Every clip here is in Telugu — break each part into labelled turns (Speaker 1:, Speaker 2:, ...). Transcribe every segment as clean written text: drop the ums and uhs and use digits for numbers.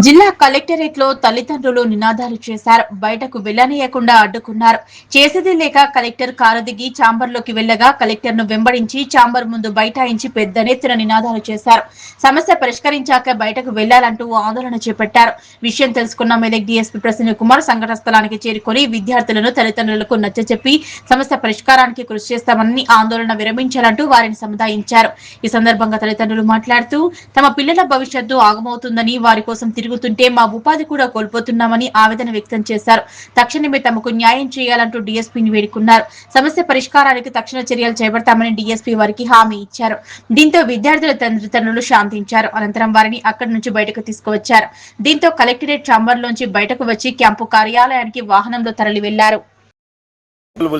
Speaker 1: జిల్లా కలెక్టరేట్ లో తల్లిదండ్రులు నినాదాలు చేశారు. బయటకు వెళ్లనీయకుండా అడ్డుకున్నారు. చేసేది లేక కలెక్టర్ కారు దిగి ఛాంబర్ లోకి వెళ్లగా కలెక్టర్ ను వెంబడించి ఛాంబర్ ముందు బైఠాయించి పెద్ద ఎత్తున నినాదాలు చేశారు. సమస్య పరిష్కరించాక బయటకు వెళ్లాలంటూ ఆందోళన చేపట్టారు. విషయం తెలుసుకున్న మెదక్ డీఎస్పీ ప్రసన్న కుమార్ సంఘటన స్థలానికి చేరుకుని విద్యార్థులను తల్లిదండ్రులకు నచ్చచెప్పి సమస్య పరిష్కారానికి కృషి చేస్తామని ఆందోళన విరమించాలంటూ వారిని సముదాయించారు. ఈ సందర్భంగా తల్లిదండ్రులు మాట్లాడుతూ తమ పిల్లల భవిష్యత్తు ఆగమవుతుందని, వారి కోసం తిరుగుతుంటే మా ఉపాధి కూడా కోల్పోతున్నామని ఆవేదన వ్యక్తం చేశారు. తక్షణమే తమకు న్యాయం చేయాలంటూ డీఎస్పీని వేడుకున్నారు. సమస్య పరిష్కారానికి తక్షణ చర్యలు చేపడతామని డీఎస్పీ వారికి హామీ ఇచ్చారు. దీంతో విద్యార్థుల తల్లిదండ్రులు శాంతించారు. అనంతరం వారిని అక్కడి నుంచి బయటకు తీసుకువచ్చారు. దీంతో కలెక్టరేట్ ఛాంబర్ లోంచి బయటకు వచ్చి క్యాంపు కార్యాలయానికి వాహనంలో తరలి వెళ్లారు.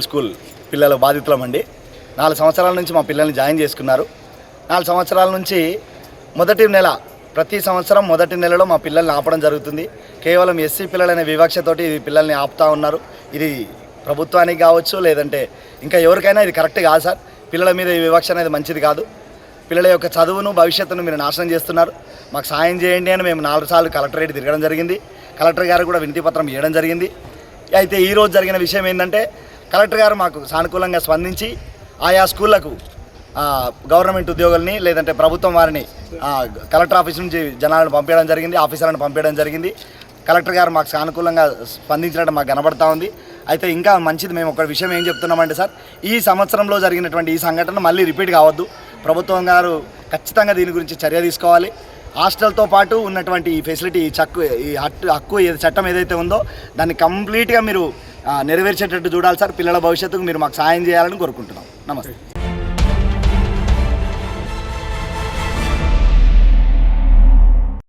Speaker 2: స్కూల్ పిల్లల బాధితులమండి. 4 సంవత్సరాల నుంచి మా పిల్లల్ని జాయిన్ చేసుకున్నారు. 4 సంవత్సరాల నుంచి మొదటి నెల ప్రతి సంవత్సరం మొదటి నెలలో మా పిల్లల్ని ఆపడం జరుగుతుంది. కేవలం ఎస్సీ పిల్లలనే వివక్షతోటి ఈ పిల్లల్ని ఆపుతూ ఉన్నారు. ఇది ప్రభుత్వానికి కావచ్చు, లేదంటే ఇంకా ఎవరికైనా ఇది కరెక్ట్ కాదు సార్. పిల్లల మీద ఈ వివక్ష అనేది మంచిది కాదు. పిల్లల యొక్క చదువును భవిష్యత్తును మీరు నాశనం చేస్తున్నారు. మాకు సాయం చేయండి అని మేము 4 సార్లు కలెక్టరేట్ తిరగడం జరిగింది. కలెక్టర్ గారు కూడా వినతి పత్రం ఇవ్వడం జరిగింది. అయితే ఈరోజు జరిగిన విషయం ఏంటంటే కలెక్టర్ గారు మాకు సానుకూలంగా స్పందించి ఆయా స్కూళ్లకు గవర్నమెంట్ ఉద్యోగుల్ని లేదంటే ప్రభుత్వం వారిని కలెక్టర్ ఆఫీస్ నుంచి జనాలను పంపించడం జరిగింది, ఆఫీసర్లను పంపించడం జరిగింది. కలెక్టర్ గారు మాకు సానుకూలంగా స్పందించినట్టు మాకు కనబడతా ఉంది. అయితే ఇంకా మంచిది. మేము ఒక విషయం ఏం చెప్తున్నామంటే సార్, ఈ సంవత్సరంలో జరిగినటువంటి ఈ సంఘటన మళ్ళీ రిపీట్ కావద్దు. ప్రభుత్వం గారు ఖచ్చితంగా దీని గురించి చర్య తీసుకోవాలి. హాస్టల్తో పాటు ఉన్నటువంటి ఈ ఫెసిలిటీ, ఈ హక్కు చట్టం ఏదైతే ఉందో దాన్ని కంప్లీట్గా మీరు నెరవేర్చేటట్టు చూడాలి సార్. పిల్లల భవిష్యత్తుకు మీరు మాకు సాయం చేయాలని కోరుకుంటున్నాం. నమస్తే.